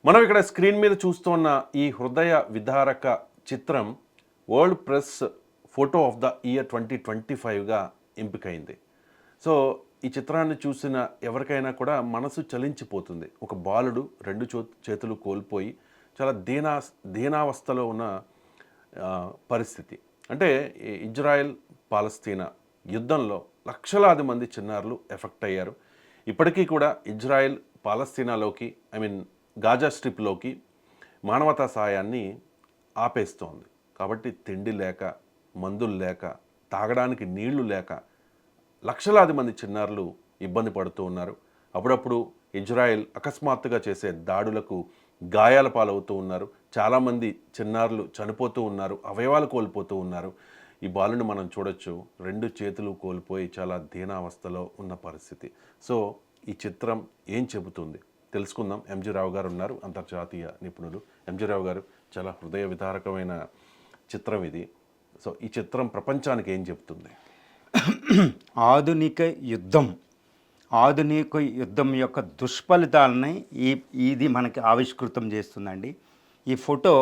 మనం ఇక్కడ స్క్రీన్ మీద చూస్తున్న ఈ హృదయ విదారక చిత్రం World Press Photo of the Year 2025గా ఎంపికైంది. సో ఈ చిత్రాన్ని చూసిన ఎవరికైనా కూడా మనసు చలించిపోతుంది. ఒక బాలుడు రెండు చేతులు కోల్పోయి చాలా దీనావస్థలో ఉన్న పరిస్థితి. అంటే ఇజ్రాయెల్ పాలస్తీనా యుద్ధంలో లక్షలాది మంది చిన్నారులు ఎఫెక్ట్ అయ్యారు. ఇప్పటికీ కూడా ఇజ్రాయెల్ పాలస్తీనాలోకి గాజా స్ట్రిప్లోకి మానవతా సాయాన్ని ఆపేస్తోంది. కాబట్టి తిండి లేక, మందులు లేక, తాగడానికి నీళ్లు లేక లక్షలాది మంది చిన్నారులు ఇబ్బంది పడుతూ ఉన్నారు. అప్పుడప్పుడు ఇజ్రాయెల్ అకస్మాత్తుగా చేసే దాడులకు గాయాల పాలవుతూ ఉన్నారు. చాలామంది చిన్నారులు చనిపోతూ ఉన్నారు, అవయవాలు కోల్పోతూ ఉన్నారు. ఈ బాలుని మనం చూడొచ్చు, రెండు చేతులు కోల్పోయి చాలా దీనావస్థలో ఉన్న పరిస్థితి. సో ఈ చిత్రం ఏం చెబుతుంది తెలుసుకుందాం. ఎంజీ రావు గారు ఉన్నారు, అంతర్జాతీయ నిపుణులు. ఎంజీ రావు గారు, చాలా హృదయ విదారకమైన చిత్రం ఇది. సో ఈ చిత్రం ప్రపంచానికి ఏం చెప్తుంది? ఆధునిక యుద్ధం యొక్క దుష్ఫలితాలని ఇది మనకి ఆవిష్కృతం చేస్తుందండి. ఈ ఫోటో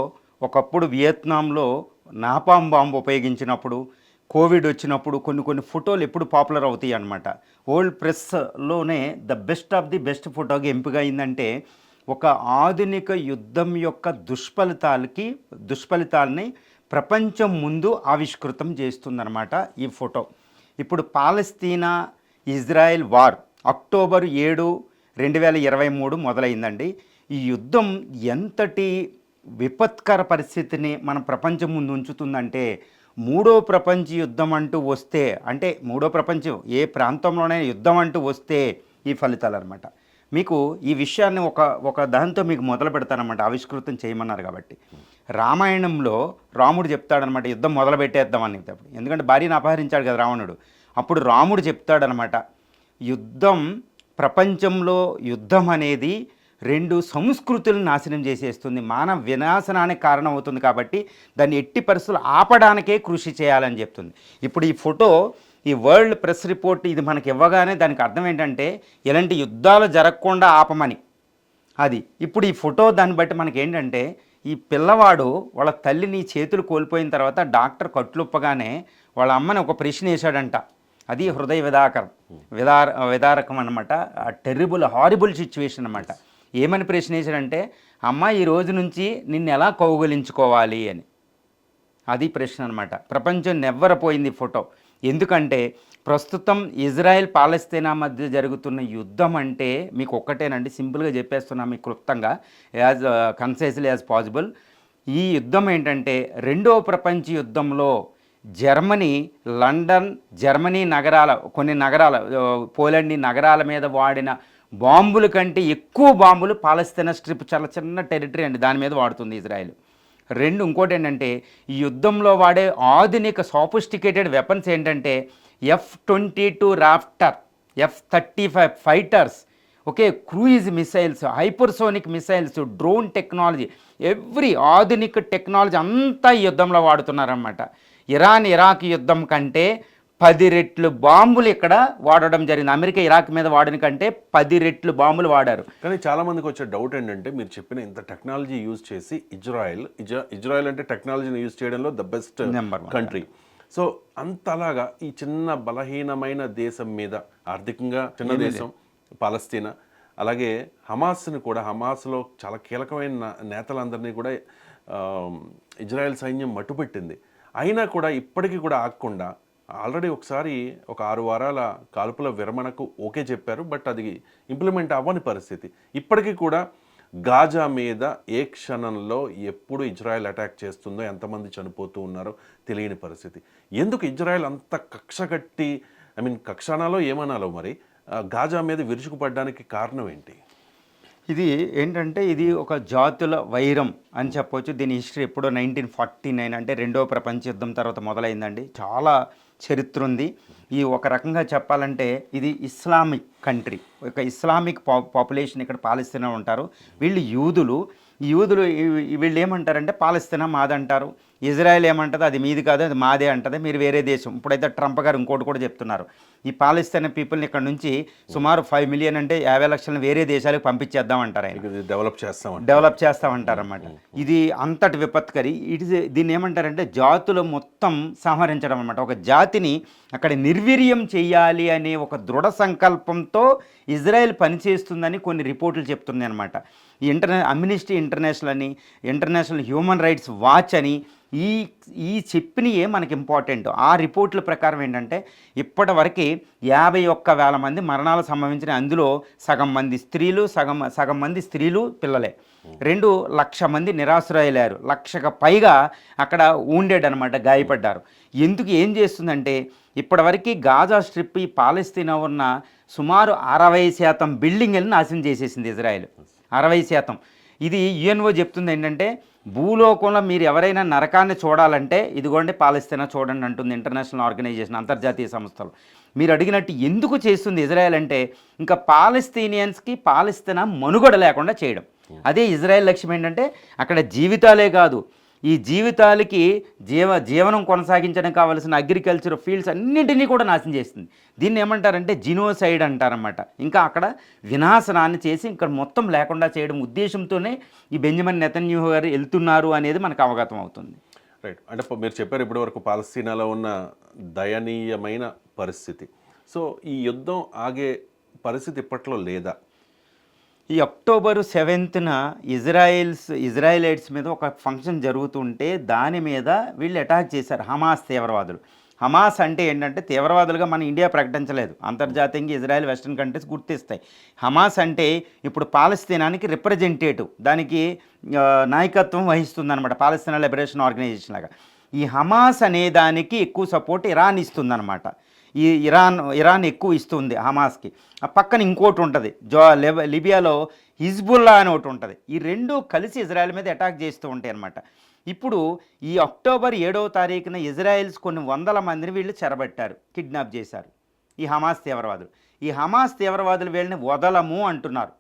ఒకప్పుడు వియత్నాంలో నాపాం బాంబు ఉపయోగించినప్పుడు, కోవిడ్ వచ్చినప్పుడు కొన్ని ఫోటోలు ఎప్పుడు పాపులర్ అవుతాయి అన్నమాట. వరల్డ్ ప్రెస్లోనే the best of the best ఫోటోగా ఎంపిక అయిందంటే ఒక ఆధునిక యుద్ధం యొక్క దుష్ఫలితాలని ప్రపంచం ముందు ఆవిష్కృతం చేస్తుందన్నమాట ఈ ఫోటో. ఇప్పుడు పాలస్తీనా ఇజ్రాయెల్ వార్ అక్టోబర్ 7, 2023 మొదలైందండి. ఈ యుద్ధం ఎంతటి విపత్కర పరిస్థితిని మన ప్రపంచం ముందు ఉంచుతుందంటే, మూడో ప్రపంచ యుద్ధం అంటూ వస్తే, అంటే మూడో ప్రపంచం ఏ ప్రాంతంలోనైనా యుద్ధం అంటూ వస్తే ఈ ఫలితాలు అనమాట. మీకు ఈ విషయాన్ని ఒక దాంతో మీకు మొదలు పెడతానమాట, ఆవిష్కృతం చేయమన్నారు కాబట్టి. రామాయణంలో రాముడు చెప్తాడనమాట, యుద్ధం మొదలు పెట్టేద్దామని. ఎందుకంటే భార్యను అపహరించాడు కదా రావణుడు. అప్పుడు రాముడు చెప్తాడనమాట, ప్రపంచంలో యుద్ధం అనేది రెండు సంస్కృతులను నాశనం చేసేస్తుంది, మానవ వినాశనానికి కారణం అవుతుంది. కాబట్టి దాన్ని ఎట్టి పరిస్థితులు ఆపడానికే కృషి చేయాలని చెప్తుంది. ఇప్పుడు ఈ ఫోటో, ఈ వరల్డ్ ప్రెస్ రిపోర్ట్ ఇది మనకి ఇవ్వగానే దానికి అర్థం ఏంటంటే ఇలాంటి యుద్ధాలు జరగకుండా ఆపమని. అది ఇప్పుడు ఈ ఫోటో దాన్ని బట్టి మనకి ఏంటంటే, ఈ పిల్లవాడు వాళ్ళ తల్లిని చేతులు కోల్పోయిన తర్వాత డాక్టర్ కట్లుప్పగానే వాళ్ళ అమ్మని ఒక ప్రశ్న వేశాడంట. అది హృదయ విదారకం అనమాట. టెర్రిబుల్ హారిబుల్ సిచ్యువేషన్ అనమాట. ఏమని ప్రశ్న వేశాడంటే, అమ్మ ఈ రోజు నుంచి నిన్ను ఎలా కౌగలించుకోవాలి అని. అది ప్రశ్న అనమాట. ప్రపంచం నెవ్వరపోయింది ఫోటో. ఎందుకంటే ప్రస్తుతం ఇజ్రాయెల్ పాలస్తీనా మధ్య జరుగుతున్న యుద్ధం అంటే మీకు ఒక్కటేనండి, సింపుల్గా చెప్పేస్తున్నా మీకు క్లుప్తంగా, కన్సైజ్లీ యాజ్ పాసిబుల్. ఈ యుద్ధం ఏంటంటే రెండవ ప్రపంచ యుద్ధంలో లండన్, జర్మనీ కొన్ని నగరాల, పోలాండ్ నగరాల మీద వాడిన బాంబుల కంటే ఎక్కువ బాంబులు పాలస్తీనా స్ట్రిప్, చాలా చిన్న టెరిటరీ అండి, దాని మీద వాడుతుంది ఇజ్రాయెల్. ఇంకోటి ఏంటంటే ఈ యుద్ధంలో వాడే ఆధునిక సోఫిస్టికేటెడ్ వెపన్స్ ఏంటంటే F-22 Raptor, F-35 fighters, cruise missiles, hypersonic missiles, drone technology, every ఆధునిక టెక్నాలజీ అంతా ఈ యుద్ధంలో వాడుతున్నారన్నమాట. ఇరాక్ యుద్ధం కంటే 10 రెట్లు బాంబులు ఇక్కడ వాడడం జరిగింది. అమెరికా ఇరాక్ మీద వాడిన కంటే 10 రెట్లు బాంబులు వాడారు. కానీ చాలామందికి వచ్చే డౌట్ ఏంటంటే, మీరు చెప్పిన ఇంత టెక్నాలజీ యూజ్ చేసి ఇజ్రాయెల్ అంటే టెక్నాలజీని యూజ్ చేయడంలో ద బెస్ట్ కంట్రీ. సో అంతలాగా ఈ చిన్న బలహీనమైన దేశం మీద, ఆర్థికంగా చిన్న దేశం పాలస్తీనా, అలాగే హమాస్లో చాలా కీలకమైన నేతలందరినీ కూడా ఇజ్రాయెల్ సైన్యం మట్టుపెట్టింది. అయినా కూడా ఇప్పటికీ కూడా ఆగకుండా ఆల్రెడీ ఒకసారి ఒక 6 వారాల కాల్పుల విరమణకు ఓకే చెప్పారు, బట్ అది ఇంప్లిమెంట్ అవ్వని పరిస్థితి. ఇప్పటికీ కూడా గాజా మీద ఏ క్షణంలో ఎప్పుడు ఇజ్రాయెల్ అటాక్ చేస్తుందో, ఎంతమంది చనిపోతూ ఉన్నారో తెలియని పరిస్థితి. ఎందుకు ఇజ్రాయెల్ అంత కక్షగట్టి, కక్షానాలో ఏమనాలో మరి, గాజా మీద విరుచుకుపడడానికి కారణం ఏంటి? ఇది ఏంటంటే ఇది ఒక జాతుల వైరం అని చెప్పవచ్చు. దీని హిస్టరీ ఎప్పుడో 1949, అంటే రెండవ ప్రపంచ యుద్ధం తర్వాత మొదలైందండి. చాలా చరిత్ర ఉంది. ఈ ఒక రకంగా చెప్పాలంటే ఇది ఇస్లామిక్ కంట్రీ, ఒక ఇస్లామిక్ పాపులేషన్ ఇక్కడ పాలస్తీనా ఉంటారు. వీళ్ళు యూదులు. ఈ యూదులు వీళ్ళు ఏమంటారంటే పాలస్తీనా మాదంటారు, ఇజ్రాయెల్ ఏమంటుంది అది మీది కాదు అది మాదే అంటది, మీరు వేరే దేశం. ఇప్పుడైతే ట్రంప్ గారు ఇంకోటి కూడా చెప్తున్నారు, ఈ పాలస్తీనా పీపుల్ని ఇక్కడ నుంచి సుమారు 5 మిలియన్ అంటే 50 లక్షలను వేరే దేశాలకు పంపించేద్దామంటారు ఆయన, డెవలప్ చేస్తామంటారన్నమాట. ఇది అంతటి విపత్కరి. దీన్ని ఏమంటారంటే జాతులు మొత్తం సంహరించడం అనమాట. ఒక జాతిని అక్కడ నిర్వీర్యం చేయాలి అనే ఒక దృఢ సంకల్పంతో ఇజ్రాయెల్ పనిచేస్తుందని కొన్ని రిపోర్టులు చెప్తున్నాయి అనమాట. ఈ అమ్నిస్టీ ఇంటర్నేషనల్ అని, ఇంటర్నేషనల్ హ్యూమన్ రైట్స్ వాచ్ అని ఈ చెప్పినయే మనకి ఇంపార్టెంట్. ఆ రిపోర్ట్ల ప్రకారం ఏంటంటే ఇప్పటివరకు 51,000 మంది మరణాలు సంభవించిన, అందులో సగం మంది స్త్రీలు, సగం మంది స్త్రీలు పిల్లలే. 2 లక్షల మంది నిరాశ్రయులయ్యారు, 1,00,000కు పైగా అక్కడ ఊండెడ్ అనమాట, గాయపడ్డారు. ఎందుకు ఏం చేస్తుందంటే ఇప్పటివరకు గాజా స్ట్రిప్ ఈ పాలస్తీనా ఉన్న సుమారు 60% బిల్డింగ్లను నాశనం చేసేసింది ఇజ్రాయెల్, 60%. ఇది యుఎన్ఓ చెప్తుంది ఏంటంటే భూలోకంలో మీరు ఎవరైనా నరకాన్ని చూడాలంటే ఇదిగోండి పాలస్తీనా చూడండి అంటుంది ఇంటర్నేషనల్ ఆర్గనైజేషన్, అంతర్జాతీయ సంస్థలు. మీరు అడిగినట్టు ఎందుకు చేస్తుంది ఇజ్రాయెల్ అంటే ఇంకా పాలస్తీనియన్స్కి పాలస్తీనా మనుగడ లేకుండా చేయడం. అదే ఇజ్రాయెల్ లక్ష్యం. ఏంటంటే అక్కడ జీవితాలే కాదు, ఈ జీవితాలకి జీవనం కొనసాగించడానికి కావాల్సిన అగ్రికల్చర్ ఫీల్డ్స్ అన్నింటినీ కూడా నాశనం చేస్తుంది. దీన్ని ఏమంటారంటే జినోసైడ్ అంటారన్నమాట. ఇంకా అక్కడ వినాశనాన్ని చేసి ఇక్కడ మొత్తం లేకుండా చేయడం ఉద్దేశంతోనే ఈ బెంజమిన్ నెతన్యాహు గారు వెళ్తున్నారు అనేది మనకు అవగతం అవుతుంది. రైట్. అంటే మీరు చెప్పారు ఇప్పటివరకు పాలస్తీనాలో ఉన్న దయనీయమైన పరిస్థితి. సో ఈ యుద్ధం ఆగే పరిస్థితి ఇప్పట్లో లేదా? ఈ అక్టోబర్ 7న ఇజ్రాయిలైట్స్ మీద ఒక ఫంక్షన్ జరుగుతుంటే దాని మీద వీళ్ళు అటాక్ చేశారు హమాస్ తీవ్రవాదులు. హమాస్ అంటే ఏంటంటే తీవ్రవాదులుగా మన ఇండియా ప్రకటించలేదు, అంతర్జాతీయంగా ఇజ్రాయెల్ వెస్ట్రన్ కంట్రీస్ గుర్తిస్తాయి. హమాస్ అంటే ఇప్పుడు పాలస్తీనానికి రిప్రజెంటేటివ్, దానికి నాయకత్వం వహిస్తుందన్నమాట, పాలస్తీనా లిబరేషన్ ఆర్గనైజేషన్ లాగా. ఈ హమాస్ అనే దానికి ఎక్కువ సపోర్ట్ ఇరాన్ ఇస్తుందన్నమాట. ఈ ఇరాన్ ఎక్కువ ఇస్తుంది హమాస్కి. ఆ పక్కన ఇంకోటి ఉంటుంది, లిబియాలో హిజ్బుల్లా అని ఒకటి ఉంటుంది. ఈ 2 కలిసి ఇజ్రాయెల్ మీద అటాక్ చేస్తూ ఉంటాయి అన్నమాట. ఇప్పుడు ఈ అక్టోబర్ 7వ తారీఖున ఇజ్రాయెల్స్ కొన్ని 100 మందిని వీళ్ళు చెరబట్టారు, కిడ్నాప్ చేశారు ఈ హమాస్ తీవ్రవాదులు. ఈ హమాస్ తీవ్రవాదులు వీళ్ళని వదలము అంటున్నారు.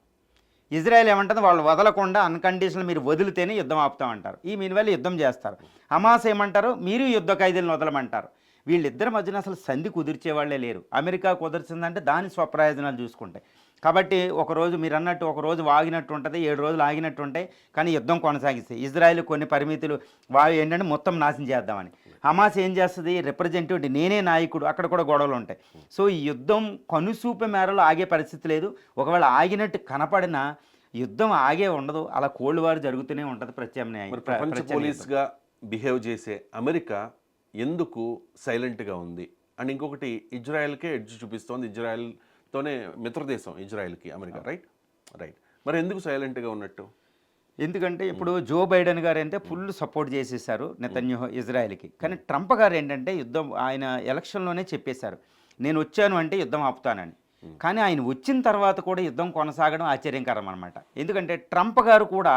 ఇజ్రాయెల్ ఏమంటుంది, వాళ్ళు వదలకుండా అన్కండిషనల్ మీరు వదిలితేనే యుద్ధం ఆపుతామంటారు. ఈ మీనివేళ యుద్ధం చేస్తారు. హమాస్ ఏమంటారు, మీరు యుద్ధ ఖైదీలను వదలమంటారు. వీళ్ళిద్దరి మధ్యన అసలు సంధి కుదిర్చేవాళ్లే లేరు. అమెరికా కుదిర్చిందంటే దాని స్వప్రయోజనాలు చూసుకుంటాయి. కాబట్టి ఒకరోజు మీరు అన్నట్టు ఒకరోజు ఆగినట్టు ఉంటుంది, 7 రోజులు ఆగినట్టు ఉంటాయి, కానీ యుద్ధం కొనసాగిస్తాయి. ఇజ్రాయెల్ కొన్ని పరిమితులు ఏంటంటే మొత్తం నాశనం చేద్దామని. హమాస్ ఏం చేస్తుంది, రిప్రజెంటేటివ్ నేనే నాయకుడు, అక్కడ కూడా గొడవలు ఉంటాయి. సో ఈ యుద్ధం కనుసూపు మేరలో ఆగే పరిస్థితి లేదు. ఒకవేళ ఆగినట్టు కనపడినా యుద్ధం ఆగే ఉండదు, అలా కోల్డ్ వార్ జరుగుతూనే ఉంటుంది. ప్రపంచ పోలీస్గా బిహేవ్ చేసే అమెరికా ఎందుకు సైలెంట్గా ఉంది? అండ్ ఇంకొకటి, ఇజ్రాయెల్కే ఎడ్జ్ చూపిస్తోంది, ఇజ్రాయెల్తోనే మిత్రదేశం ఇజ్రాయెల్కి అమెరికా, రైట్. మరి ఎందుకు సైలెంట్గా ఉన్నట్టు? ఎందుకంటే ఇప్పుడు జో బైడెన్ గారు అంటే ఫుల్ సపోర్ట్ చేసేసారు నెతన్యాహు ఇజ్రాయెల్కి. కానీ ట్రంప్ గారు ఏంటంటే యుద్ధం ఆయన ఎలక్షన్లోనే చెప్పేశారు, నేను వచ్చాను అంటే యుద్ధం ఆపుతానని. కానీ ఆయన వచ్చిన తర్వాత కూడా యుద్ధం కొనసాగడం ఆశ్చర్యకరం అనమాట. ఎందుకంటే ట్రంప్ గారు కూడా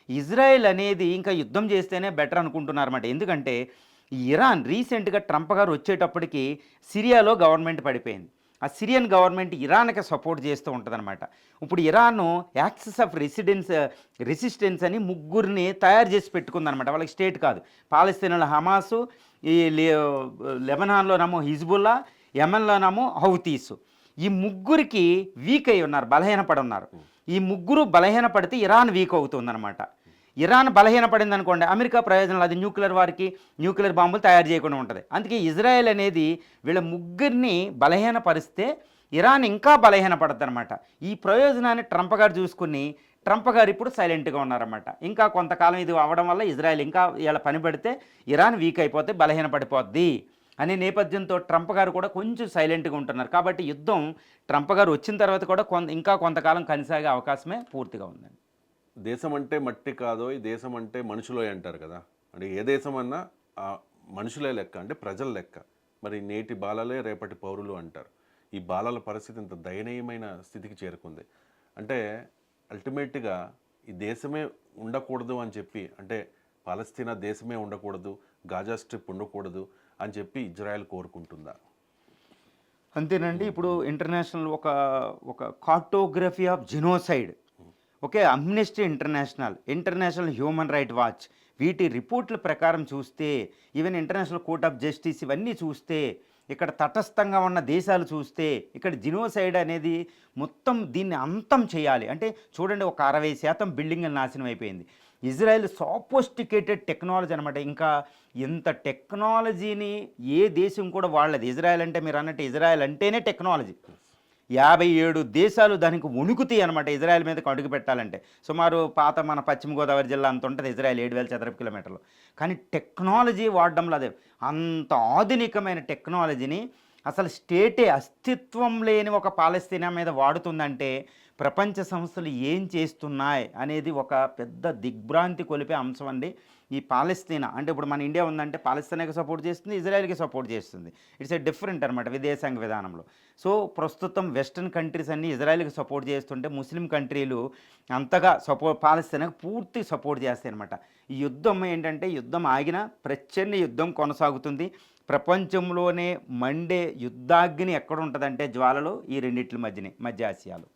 ఇజ్రాయెల్ అనేది ఇంకా యుద్ధం చేస్తేనే బెటర్ అనుకుంటున్నారన్నమాట. ఎందుకంటే ఇరాన్ రీసెంట్గా ట్రంప్ గారు వచ్చేటప్పటికి సిరియాలో గవర్నమెంట్ పడిపోయింది. ఆ సిరియన్ గవర్నమెంట్ ఇరాన్కి సపోర్ట్ చేస్తూ ఉంటుందన్నమాట. ఇప్పుడు ఇరాన్ యాక్సెస్ ఆఫ్ రెసిస్టెన్స్ అని 3 తయారు చేసి పెట్టుకుందనమాట. వాళ్ళకి స్టేట్ కాదు. పాలస్తీనాలో హమాసు, ఈ లెబనాన్లోనేమో హిజ్బుల్లా, యెమెన్లోనేమో హౌతీస్. ఈ 3కి వీక్ అయి ఉన్నారు, బలహీనపడి ఉన్నారు. ఈ 3 బలహీనపడితే ఇరాన్ వీక్ అవుతుందన్నమాట. ఇరాన్ బలహీనపడింది అనుకోండి, అమెరికా ప్రయోజనాలు, అది న్యూక్లియర్ బాంబులు తయారు చేయకుండా ఉంటుంది. అందుకే ఇజ్రాయెల్ అనేది వీళ్ళ 3ని బలహీనపరిస్తే ఇరాన్ ఇంకా బలహీనపడుతుంది అనమాట. ఈ ప్రయోజనాన్ని ట్రంప్ గారు చూసుకుని ట్రంప్ గారు ఇప్పుడు సైలెంట్గా ఉన్నారన్నమాట. ఇంకా కొంతకాలం ఇది అవ్వడం వల్ల ఇజ్రాయెల్ ఇంకా ఇలా పని పెడితే ఇరాన్ వీక్ అయిపోతే బలహీనపడిపోద్ది అనే నేపథ్యంతో ట్రంప్ గారు కూడా కొంచెం సైలెంట్గా ఉంటున్నారు. కాబట్టి యుద్ధం ట్రంప్ గారు వచ్చిన తర్వాత కూడా ఇంకా కొంతకాలం కొనసాగే అవకాశమే పూర్తిగా ఉందండి. దేశం అంటే మట్టి కాదో, ఈ దేశం అంటే మనుషులో అంటారు కదా. అంటే ఏ దేశం అన్నా మనుషులే లెక్క, అంటే ప్రజల లెక్క. మరి నేటి బాలలే రేపటి పౌరులు అంటారు. ఈ బాలల పరిస్థితి ఇంత దయనీయమైన స్థితికి చేరుకుంది. అంటే అల్టిమేట్గా ఈ దేశమే ఉండకూడదు అని చెప్పి, అంటే పాలస్తీనా దేశమే ఉండకూడదు, గాజా స్ట్రిప్ ఉండకూడదు అని చెప్పి ఇజ్రాయెల్ కోరుకుంటుందా? అంతేనండి. ఇప్పుడు ఇంటర్నేషనల్ ఒక cartography of genocide, okay, Amnesty international human right watch వీటి రిపోర్ట్ల ప్రకారం చూస్తే, even international court of justice ఇవన్నీ చూస్తే, ఇక్కడ తటస్థంగా ఉన్న దేశాలు చూస్తే, ఇక్కడ జినోసైడ్ అనేది మొత్తం దీన్ని అంతం చేయాలి అంటే చూడండి, ఒక 60% బిల్డింగ్లు నాశనం అయిపోయింది. ఇజ్రాయెల్ సోఫిస్టికేటెడ్ టెక్నాలజీ అనమాట. ఇంకా ఇంత టెక్నాలజీని ఏ దేశం కూడా వాళ్ళది. ఇజ్రాయెల్ అంటే మీరు అన్నట్టు ఇజ్రాయెల్ అంటేనే టెక్నాలజీ. 57 దేశాలు దానికి వణుకుతాయి అనమాట ఇజ్రాయెల్ మీదకి అడుగు పెట్టాలంటే. సుమారు పాత మన పశ్చిమ గోదావరి జిల్లా అంత ఉంటుంది ఇజ్రాయెల్, 7,000 చదరపు కిలోమీటర్లు. కానీ టెక్నాలజీ వాడడంలో అదే అంత ఆధునికమైన టెక్నాలజీని అసలు స్టేటే అస్తిత్వం లేని ఒక పాలస్తీనా మీద వాడుతుందంటే ప్రపంచ సంస్థలు ఏం చేస్తున్నాయి అనేది ఒక పెద్ద దిగ్భ్రాంతి కొలిపే అంశం అండి ఈ పాలస్తీనా. అంటే ఇప్పుడు మన ఇండియా ఉందంటే పాలస్తీనాకి సపోర్ట్ చేస్తుంది, ఇజ్రాయెల్కి సపోర్ట్ చేస్తుంది. ఇట్స్ ఏ డిఫరెంట్ అనమాట విదేశాంగ విధానంలో. సో ప్రస్తుతం వెస్టర్న్ కంట్రీస్ అన్నీ ఇజ్రాయెల్కి సపోర్ట్ చేస్తుంటే ముస్లిం కంట్రీలు అంతగా పాలస్తీనాకి పూర్తి సపోర్ట్ చేస్తాయి అనమాట. ఈ యుద్ధం ఏంటంటే యుద్ధం ఆగినా ప్రచండ యుద్ధం కొనసాగుతుంది. ప్రపంచంలోనే మండే యుద్ధాగ్ని ఎక్కడ ఉంటుందంటే జ్వాలలో ఈ రెండిట్ల మధ్య ఆసియాలో.